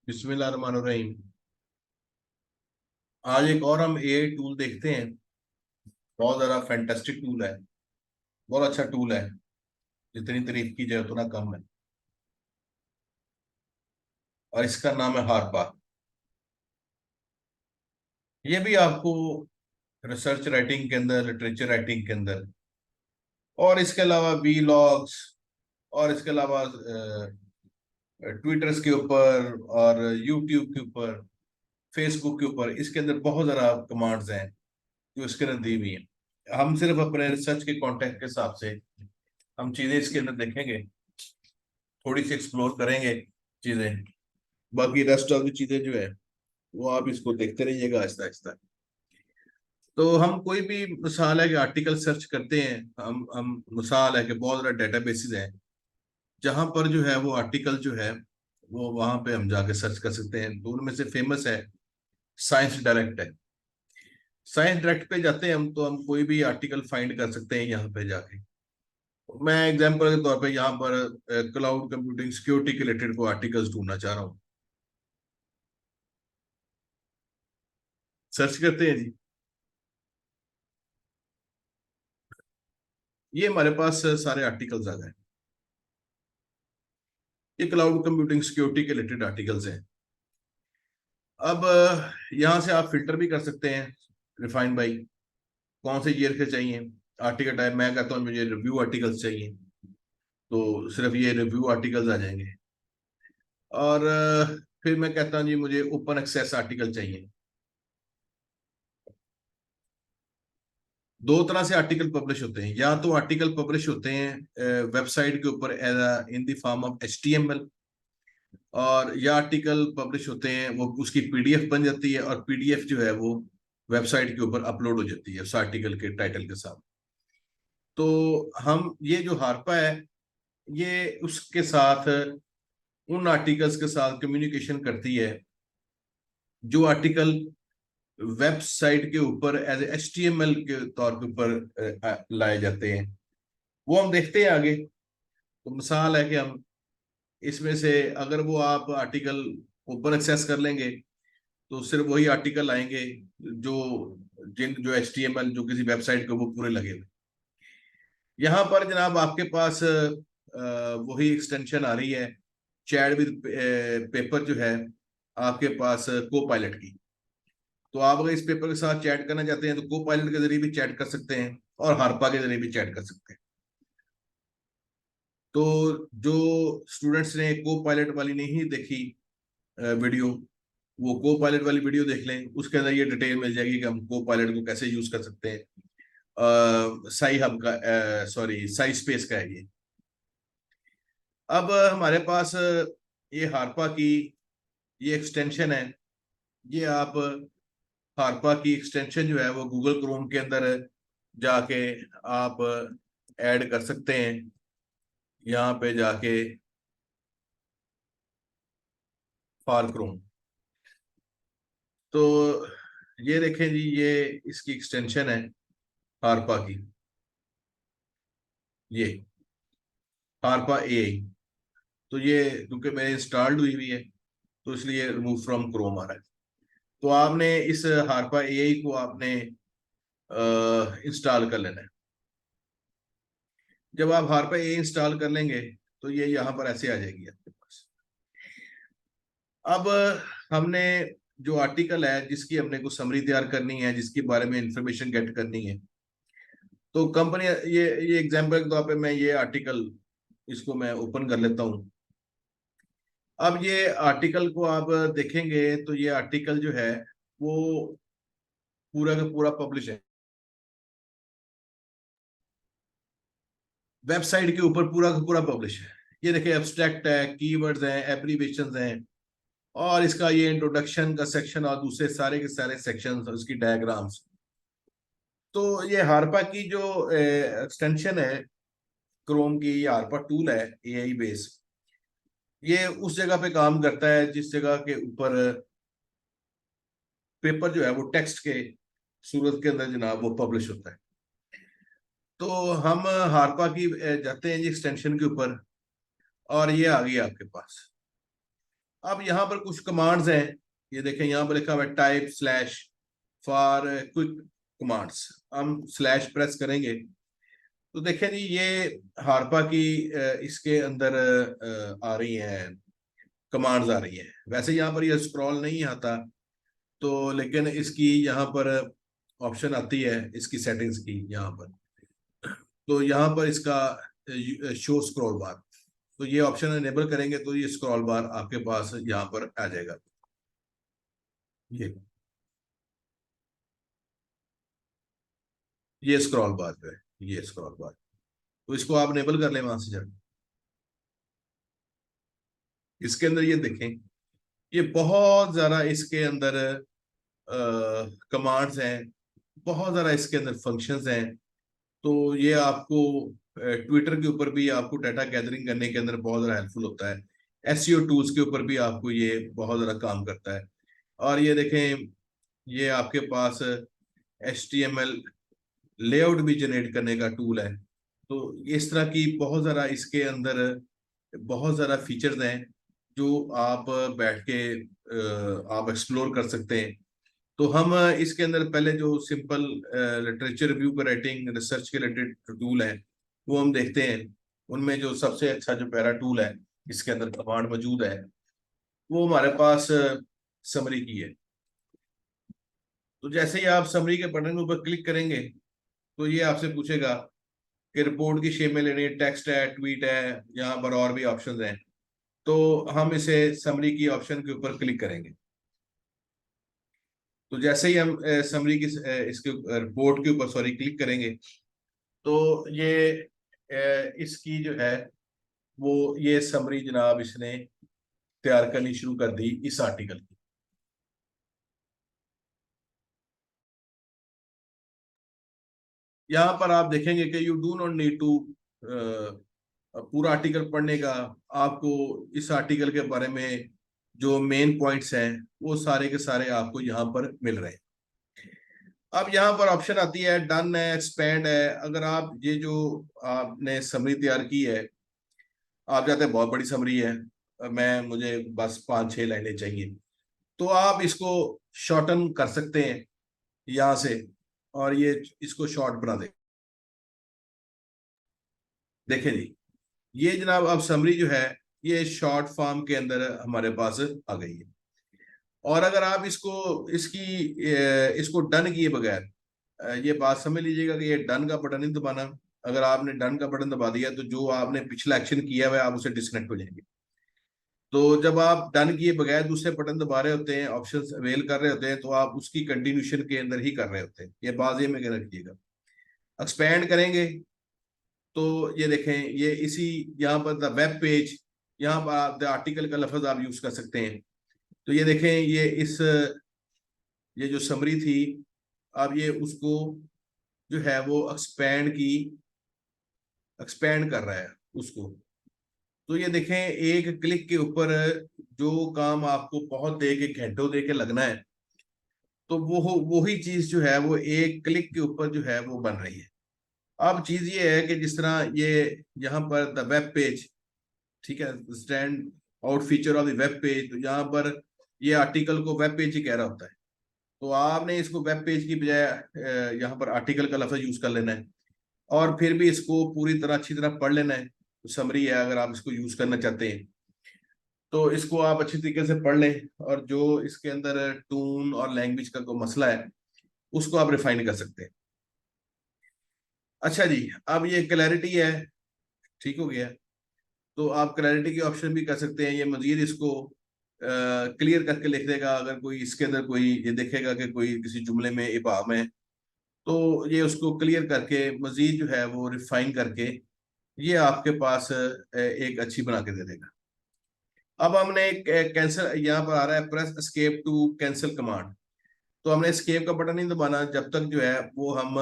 बिस्मिल्लाहिर्रहमानिर्रहीम। आज एक और हम एआई टूल देखते हैं। बहुत ज़्यादा फैंटास्टिक टूल है। बहुत अच्छा टूल है। जितनी तारीफ की जाए उतना कम है। और इसका नाम है हारपा। ये भी आपको रिसर्च राइटिंग के अंदर, लिटरेचर राइटिंग के अंदर, और इसके अलावा वी लॉग्स, और इसके अलावा ट्विटर्स के ऊपर और यूट्यूब के ऊपर, फेसबुक के ऊपर इसके अंदर बहुत ज़्यादा कमांड्स हैं जो इसके अंदर दी हुई हैं। हम सिर्फ अपने रिसर्च के कॉन्टेक्ट के हिसाब से हम चीज़ें इसके अंदर देखेंगे, थोड़ी सी एक्सप्लोर करेंगे चीजें। बाकी रेस्ट ऑफ दी चीजें जो है वो आप इसको देखते रहिएगा आहिस्ता आहिस्ता। तो हम कोई भी मिसाल है कि आर्टिकल सर्च करते हैं, हम मिसाल है कि बहुत सारा डेटाबेसेस हैं जहां पर जो है वो आर्टिकल जो है वो वहां पे हम जाके सर्च कर सकते हैं। तो उनमें से फेमस है साइंस डायरेक्ट है। साइंस डायरेक्ट पे जाते हैं हम, तो हम कोई भी आर्टिकल फाइंड कर सकते हैं यहाँ पे जाके। मैं एग्जांपल के तौर पे यहाँ पर क्लाउड कंप्यूटिंग सिक्योरिटी के रिलेटेड को आर्टिकल्स ढूंढना चाह रहा हूँ। सर्च करते हैं जी। ये हमारे पास सारे आर्टिकल्स आ गए। ये क्लाउड कंप्यूटिंग सिक्योरिटी के रिलेटेड आर्टिकल्स हैं। अब यहाँ से आप फिल्टर भी कर सकते हैं। रिफाइन बाई कौन से ईयर के चाहिए आर्टिकल टाइप। मैं कहता हूँ मुझे रिव्यू आर्टिकल्स चाहिए, तो सिर्फ ये रिव्यू आर्टिकल्स आ जाएंगे। और फिर मैं कहता हूँ जी मुझे ओपन एक्सेस आर्टिकल चाहिए। दो तरह से आर्टिकल पब्लिश होते हैं। या तो आर्टिकल पब्लिश होते हैं वेबसाइट के ऊपर in the form of HTML, और या आर्टिकल पब्लिश होते हैं वो उसकी PDF बन जाती है, और PDF जो है वो वेबसाइट के ऊपर अपलोड हो जाती है उस आर्टिकल के टाइटल के साथ। तो हम ये जो हारपा है ये उसके साथ, उन आर्टिकल्स के साथ कम्युनिकेशन करती है जो आर्टिकल वेबसाइट के ऊपर एज HTML के तौर के ऊपर लाए जाते हैं। वो हम देखते हैं आगे। तो मिसाल है कि हम इसमें से अगर वो आप आर्टिकल ओपन एक्सेस कर लेंगे तो सिर्फ वही आर्टिकल आएंगे जो जो HTML जो किसी वेबसाइट के वो पूरे लगे हुए। यहाँ पर जनाब आपके पास वही एक्सटेंशन आ रही है, चैट विद पेपर जो है आपके पास को पायलट की। तो आप अगर इस पेपर के साथ चैट करना चाहते हैं तो को पायलट के जरिए भी चैट कर सकते हैं, और हारपा के जरिए भी चैट कर सकते हैं। तो जो स्टूडेंट्स ने को पायलट वाली नहीं देखी वीडियो, वो को पायलट वाली वीडियो देख लें। उसके अंदर ये डिटेल मिल जाएगी कि हम को पायलट को कैसे यूज कर सकते हैं। साई हब का, सॉरी साई स्पेस का है ये। अब हमारे पास ये हारपा की ये एक्सटेंशन है। ये आप हारपा की एक्सटेंशन जो है वो गूगल क्रोम के अंदर जाके आप ऐड कर सकते हैं। यहाँ पे जाके फार क्रोम, तो ये देखें जी, ये इसकी एक्सटेंशन है हारपा की, ये हारपा AI। तो ये क्योंकि मेरे इंस्टॉल्ड हुई हुई है तो इसलिए रिमूव फ्रॉम क्रोम आ रहा है। तो आपने इस हारपा AI को आपने इंस्टॉल कर लेना है। जब आप हारपा AI इंस्टॉल कर लेंगे तो ये यहाँ पर ऐसे आ जाएगी आपके पास। अब हमने जो आर्टिकल है जिसकी हमने कुछ समरी तैयार करनी है, जिसके बारे में इंफॉर्मेशन गेट करनी है, तो कंपनी ये एग्जांपल के तौर पे मैं ये आर्टिकल इसको मैं ओपन कर लेता हूँ। अब ये आर्टिकल को आप देखेंगे तो ये आर्टिकल जो है वो पूरा का पूरा पब्लिश है वेबसाइट के ऊपर, पूरा का पूरा पब्लिश है। ये देखिए एब्स्ट्रैक्ट है, कीवर्ड्स हैं, एब्रीविएशंस हैं, और इसका ये इंट्रोडक्शन का सेक्शन और दूसरे सारे के सारे सेक्शंस और उसकी डायग्राम्स। तो ये हारपा की जो एक्सटेंशन है क्रोम की, ये हारपा टूल है AI बेस। ये उस जगह पे काम करता है जिस जगह के ऊपर पेपर जो है वो टेक्स्ट के सूरत के अंदर जनाब वो पब्लिश होता है। तो हम हारपा की जाते हैं जी एक्सटेंशन के ऊपर, और ये आ गई आपके पास। अब यहाँ पर कुछ कमांड्स हैं, ये देखें यहाँ पर लिखा हुआ है type slash for quick commands. हम स्लैश प्रेस करेंगे तो देखें जी ये हारपा की इसके अंदर आ रही है कमांड्स आ रही है। वैसे यहाँ पर ये स्क्रॉल नहीं आता तो, लेकिन इसकी यहाँ पर ऑप्शन आती है इसकी सेटिंग्स की यहाँ पर। तो यहाँ पर इसका शो स्क्रॉल बार, तो ये ऑप्शन एनेबल करेंगे तो ये स्क्रॉल बार आपके पास यहाँ पर आ जाएगा। ये स्क्रॉल बार जो है, ये स्क्रॉल बार, तो इसको आप एनेबल कर लें वहां से जब इसके अंदर ये देखें, ये बहुत ज्यादा इसके अंदर कमांड्स हैं, बहुत ज्यादा इसके अंदर फंक्शंस हैं। तो ये आपको ट्विटर के ऊपर भी आपको डाटा गैदरिंग करने के अंदर बहुत ज़्यादा हेल्पफुल होता है। एसईओ टूल्स के ऊपर भी आपको ये बहुत ज़्यादा काम करता है। और ये देखें, ये आपके पास HTML लेआउट भी जनरेट करने का टूल है। तो इस तरह की बहुत ज़्यादा इसके अंदर बहुत ज़्यादा फीचर्स हैं जो आप बैठ के आप एक्सप्लोर कर सकते हैं। तो हम इसके अंदर पहले जो सिंपल लिटरेचर रिव्यू पर राइटिंग रिसर्च के रिलेटेड टूल है वो हम देखते हैं। उनमें जो सबसे अच्छा जो पहला टूल है इसके अंदर कमांड मौजूद है वो हमारे पास समरी की है। तो जैसे ही आप समरी के बटन के ऊपर क्लिक करेंगे तो ये आपसे पूछेगा कि रिपोर्ट की शेप में लेनी है, टेक्स्ट है, ट्वीट है, यहाँ पर और भी ऑप्शन हैं। तो हम इसे समरी की ऑप्शन के ऊपर क्लिक करेंगे। तो जैसे ही हम समरी की इसके रिपोर्ट के ऊपर सॉरी क्लिक करेंगे तो ये इसकी जो है वो ये समरी जनाब इसने तैयार करनी शुरू कर दी इस आर्टिकल की। यहाँ पर आप देखेंगे कि you do not need to पूरा आर्टिकल पढ़ने का, आपको इस आर्टिकल के बारे में जो मेन पॉइंट्स हैं वो सारे के सारे आपको यहाँ पर मिल रहे हैं। अब यहाँ पर ऑप्शन आती है डन है, एक्सपेंड है। अगर आप ये जो आपने समरी तैयार की है, आप चाहते हैं बहुत बड़ी समरी है, मुझे बस 5-6 लाइनें चाहिए, तो आप इसको शॉर्टन कर सकते हैं यहाँ से और ये इसको शॉर्ट बना दे। देखें जी, ये जनाब अब समरी जो है ये शॉर्ट फॉर्म के अंदर हमारे पास आ गई है। और अगर आप इसको डन किए बगैर, ये बात समझ लीजिएगा कि ये डन का बटन नहीं दबाना। अगर आपने डन का बटन दबा दिया तो जो आपने पिछला एक्शन किया हुआ है आप उसे डिस्कनेक्ट हो जाएंगे। तो जब आप डन किए बगैर दूसरे बटन दबा रहे होते हैं, ऑप्शंस अवेल कर रहे होते हैं, तो आप उसकी कंटिन्यूशन के अंदर ही कर रहे होते हैं। ये बात ये में रखिएगा। एक्सपैंड करेंगे तो ये देखें, ये इसी यहाँ पर द वेब पेज, यहाँ पर आप द आर्टिकल का लफ्ज आप यूज कर सकते हैं। तो ये देखें, ये जो समरी थी अब ये उसको जो है वो एक्सपैंड कर रहा है उसको। तो ये देखें, एक क्लिक के ऊपर जो काम आपको बहुत दे के घंटों दे के लगना है, तो वही चीज जो है वो एक क्लिक के ऊपर जो है वो बन रही है। अब चीज ये है कि जिस तरह ये यहाँ पर द वेब पेज, ठीक है, stand out feature of the web page, तो यहाँ पर ये आर्टिकल को वेब पेज ही कह रहा होता है। तो आपने इसको वेब पेज की बजाय यहाँ पर आर्टिकल का लफ्ज यूज कर लेना है और फिर भी इसको पूरी तरह अच्छी तरह पढ़ लेना है। तो समरी है, अगर आप इसको यूज करना चाहते हैं तो इसको आप अच्छी तरीके से पढ़ लें और जो इसके अंदर टून और लैंग्वेज का कोई मसला है उसको आप रिफाइन कर सकते हैं। अच्छा जी, अब ये क्लैरिटी है, ठीक हो गया। तो आप क्लैरिटी के ऑप्शन भी कर सकते हैं। ये मजीद इसको क्लियर करके लिख देगा। अगर कोई इसके अंदर कोई ये देखेगा कि कोई किसी जुमले में इबाम है तो ये उसको क्लियर करके मजीद जो है वो रिफाइन करके ये आपके पास एक अच्छी बना के दे देगा। अब हमने कैंसिल, यहाँ पर आ रहा है press escape to cancel command. तो हमने एस्केप का बटन नहीं दबाना जब तक जो है वो हम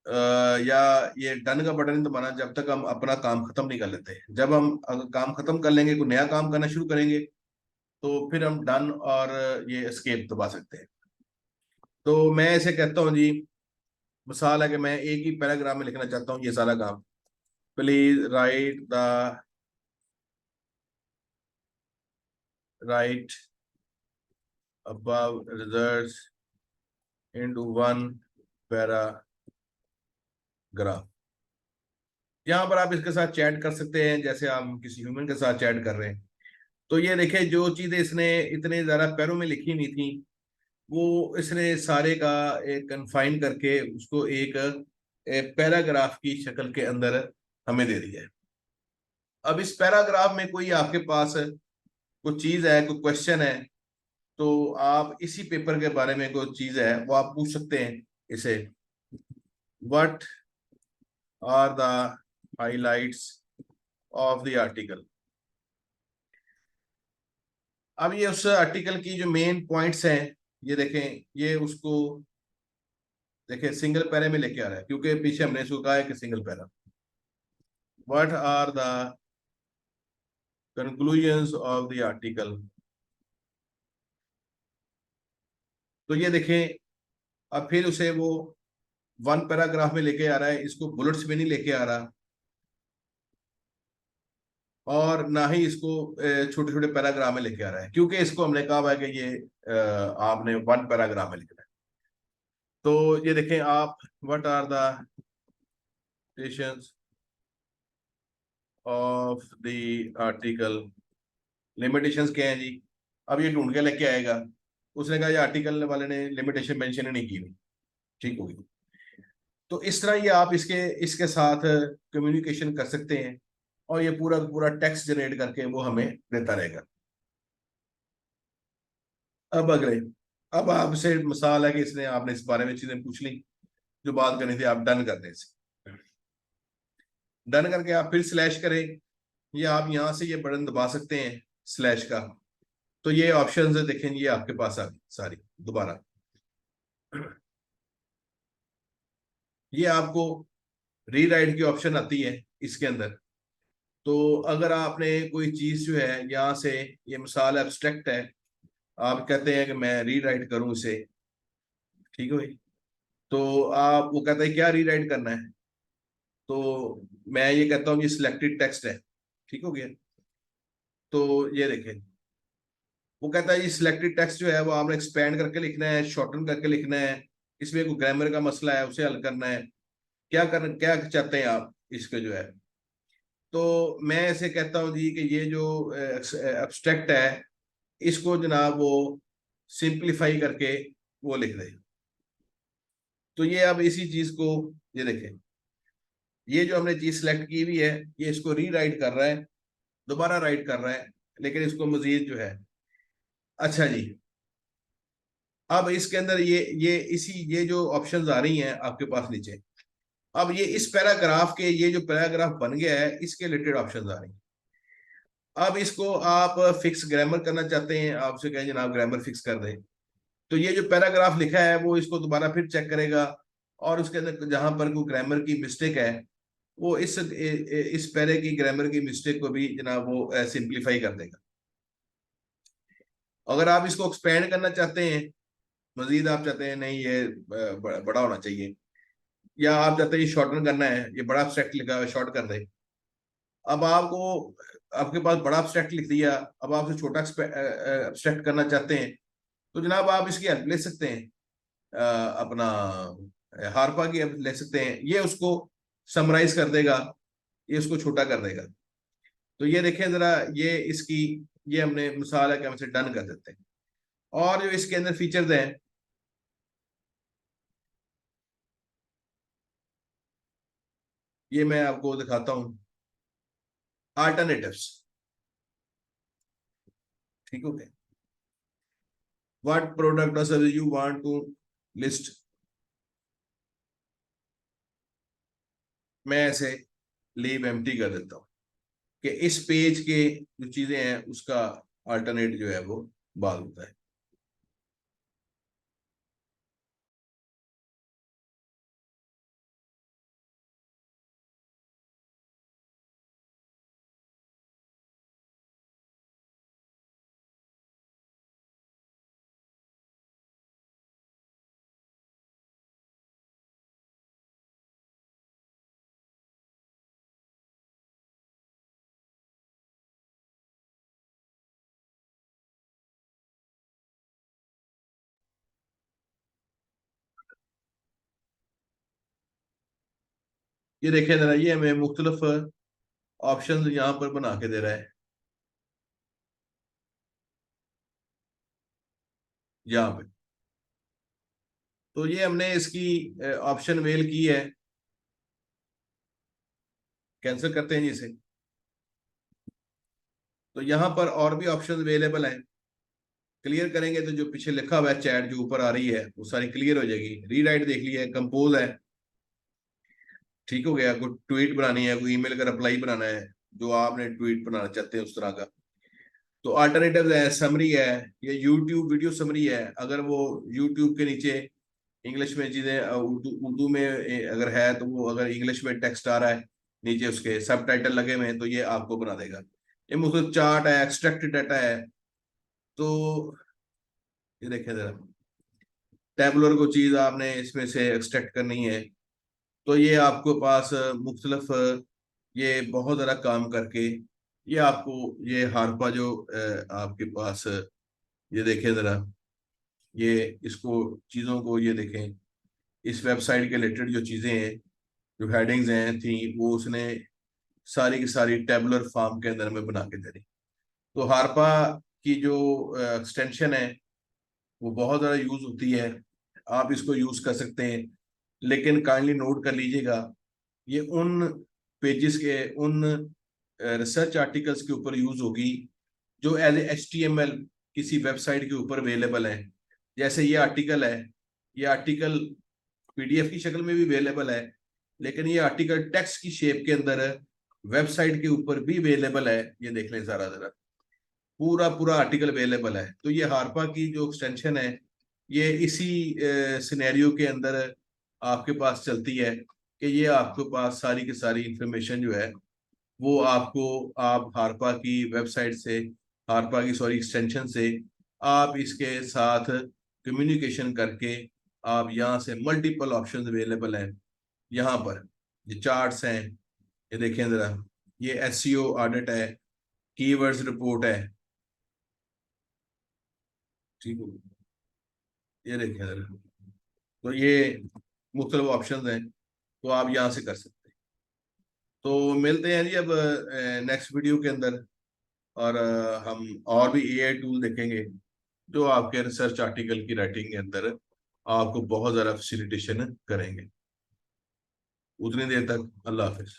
या ये डन का बटन नहीं दबाना जब तक हम अपना काम खत्म नहीं कर लेते। जब हम अगर काम खत्म कर लेंगे, कोई नया काम करना शुरू करेंगे, तो फिर हम डन और ये एस्केप दबा सकते हैं। तो मैं ऐसे कहता हूँ जी, मिसाल है कि मैं एक ही पैराग्राफ में लिखना चाहता हूँ ये सारा काम। Please write above results into one paragraph। यहाँ पर आप इसके साथ चैट कर सकते हैं जैसे आप किसी ह्यूमन के साथ चैट कर रहे हैं। तो ये देखिए जो चीजें इसने इतने ज्यादा पैरों में लिखी नहीं थी वो इसने सारे का एक कन्फाइन करके उसको एक पैराग्राफ की शक्ल के अंदर हमें दे दिया है। अब इस पैराग्राफ में कोई आपके पास कोई चीज है, कोई क्वेश्चन है, तो आप इसी पेपर के बारे में कोई चीज है वो आप पूछ सकते हैं इसे। What are the highlights of the article. अब ये उस आर्टिकल की जो मेन पॉइंट्स हैं ये देखें, ये उसको देखें सिंगल पैरा में लेके आ रहा है क्योंकि पीछे हमने इसको कहा है कि single para. What are the conclusions of the article. तो ये देखें अब फिर उसे वो वन पैराग्राफ में लेके आ रहा है, इसको बुलेट्स में नहीं लेके आ रहा और ना ही इसको छोटे छोटे पैराग्राफ में लेके आ रहा है क्योंकि इसको हमने कहा हुआ है कि ये आपने वन पैराग्राफ में लिखना है। तो ये देखें आप, what are the limitations of the article. Limitations क्या है जी? अब ये ढूंढ के लेके आएगा। उसने कहा ये आर्टिकल वाले ने लिमिटेशन मेंशन नहीं की हुई, ठीक होगी। तो इस तरह ये आप इसके इसके साथ कम्युनिकेशन कर सकते हैं और ये पूरा पूरा टेक्स्ट जनरेट करके वो हमें देता रहेगा। अब अगले, अब आपसे मिसाल है कि इसने आपने इस बारे में चीजें पूछ ली जो बात करनी थी, आप डन कर दें इसे। डन करके आप फिर स्लैश करें या आप यहां से ये बटन दबा सकते हैं स्लैश का। तो ये ऑप्शंस है देखें, ये आपके पास आ गई सारी दोबारा। ये आपको रीराइट की ऑप्शन आती है इसके अंदर। तो अगर आपने कोई चीज जो है यहाँ से, ये मिसाल एब्स्ट्रैक्ट है, आप कहते हैं कि मैं रीराइट करूं इसे, ठीक है भाई। तो आप, वो कहता है क्या रीराइट करना है, तो मैं ये कहता हूँ ये सिलेक्टेड टेक्स्ट है, ठीक हो गया। तो ये देखें वो कहता है ये सिलेक्टेड टेक्स्ट जो है वो आपने एक्सपेंड करके लिखना है, शॉर्टन करके लिखना है, इसमें कोई ग्रामर का मसला है उसे हल करना है, क्या चाहते हैं आप इसके जो है। तो मैं ऐसे कहता हूँ जी कि ये जो एब्स्ट्रैक्ट है इसको जनाब वो सिंप्लीफाई करके वो लिख दे। तो ये अब इसी चीज को, ये देखें ये जो हमने चीज सेलेक्ट की हुई है ये इसको रीराइट कर रहा है, दोबारा राइट कर रहा है, लेकिन इसको मजीद जो है। अच्छा जी, अब इसके अंदर ये जो ऑप्शंस आ रही हैं आपके पास नीचे, अब ये इस पैराग्राफ के, ये जो पैराग्राफ बन गया है इसके रिलेटेड ऑप्शंस आ रही हैं। अब इसको आप फिक्स ग्रामर करना चाहते हैं, आपसे कहें जनाब ग्रामर फिक्स कर दें। तो ये जो पैराग्राफ लिखा है वो इसको दोबारा फिर चेक करेगा और उसके अंदर जहां पर कोई ग्रामर की मिस्टेक है वो इस पैरे की ग्रामर की मिस्टेक को भी जनाब वो सिंप्लीफाई कर देगा। अगर आप इसको एक्सपेंड करना चाहते हैं, मजीद आप चाहते हैं नहीं ये बड़ा होना चाहिए, या आप चाहते हैं ये शॉर्टन करना है, ये बड़ा एब्स्ट्रैक्ट लिखा है शॉर्ट कर दे। अब आपको, आपके पास बड़ा एब्स्ट्रैक्ट लिख दिया, अब आप इसे छोटा एब्स्ट्रैक्ट करना चाहते हैं तो जनाब आप इसकी हेल्प ले सकते हैं, अपना हारपा की हेल्प ले सकते हैं, ये उसको समराइज कर देगा, ये उसको छोटा कर देगा। तो ये देखें जरा, ये इसकी, ये हमने मिसाल है कि हम इसे डन कर देते हैं। और जो इसके अंदर फीचर्स हैं ये मैं आपको दिखाता हूं। अल्टरनेटिव्स, ठीक हो गया। व्हाट प्रोडक्ट और service you want to list. मैं ऐसे लीव एम्प्टी कर देता हूँ कि इस पेज के जो चीजें हैं उसका अल्टरनेट जो है वो बाद होता है। ये देखें जरा, ये हमें मुख्तलिफ ऑप्शन यहाँ पर बना के दे रहा है यहाँ पे। तो ये हमने इसकी ऑप्शन मेल की है, कैंसिल करते हैं जी इसे। तो यहाँ पर और भी ऑप्शन अवेलेबल हैं, क्लियर करेंगे तो जो पीछे लिखा हुआ है चैट जो ऊपर आ रही है वो सारी क्लियर हो जाएगी। रीराइट देख लिया है, कंपोज है, ठीक हो गया। कोई ट्वीट बनानी है, कोई ईमेल का रिप्लाई बनाना है, जो आपने ट्वीट बनाना चाहते हैं उस तरह का। तो अल्टरनेटिव है, समरी है, ये यूट्यूब वीडियो समरी है। अगर वो यूट्यूब के नीचे इंग्लिश में चीजें उर्दू उर्दू में अगर है तो वो, अगर इंग्लिश में टेक्स्ट आ रहा है नीचे उसके सब टाइटल लगे हुए हैं तो ये आपको बना देगा। ये मुझे चार्ट है, एक्सट्रैक्ट डाटा है। तो ये देखें जरा, टेबुलर को चीज आपने इसमें से एक्सट्रैक्ट करनी है तो ये आपको पास मुख्तलफ ये बहुत ज़्यादा काम करके ये आपको, ये हारपा जो आपके पास ये देखें ज़रा, ये इसको चीज़ों को ये देखें, इस वेबसाइट के रिलेटेड जो चीज़ें हैं, जो हेडिंग्स हैं थी, वो उसने सारी की सारी टेबुलर फॉर्म के अंदर में बना के दे दी। तो हारपा की जो एक्सटेंशन है वो बहुत ज़्यादा यूज़ होती है, आप इसको यूज़ कर सकते हैं। लेकिन काइंडली नोट कर लीजिएगा, ये उन पेजेस के, उन रिसर्च आर्टिकल्स के ऊपर यूज होगी जो एज HTML किसी वेबसाइट के ऊपर अवेलेबल है। जैसे ये आर्टिकल है, ये आर्टिकल PDF की शक्ल में भी अवेलेबल है, लेकिन ये आर्टिकल टेक्स्ट की शेप के अंदर वेबसाइट के ऊपर भी अवेलेबल है। ये देख लें सारा जरा, पूरा पूरा आर्टिकल अवेलेबल है। तो ये हारपा की जो एक्सटेंशन है ये इसी सिनेरियो के अंदर आपके पास चलती है कि ये आपके पास सारी की सारी इंफॉर्मेशन जो है वो आपको, आप हारपा की वेबसाइट से, हारपा की सॉरी एक्सटेंशन से आप इसके साथ कम्युनिकेशन करके आप यहाँ से मल्टीपल ऑप्शंस अवेलेबल हैं। यहाँ पर ये चार्ट्स हैं, ये देखें जरा, ये SEO ऑडिट है, कीवर्ड्स रिपोर्ट है, ठीक है, ये देखें जरा। तो ये मुख्तलिफ ऑप्शंस हैं, तो आप यहाँ से कर सकते हैं। तो मिलते हैं जी अब नेक्स्ट वीडियो के अंदर, और हम और भी AI टूल देखेंगे जो आपके रिसर्च आर्टिकल की राइटिंग के अंदर आपको बहुत ज़्यादा फैसिलिटेशन करेंगे। उतनी देर तक अल्लाह हाफिज।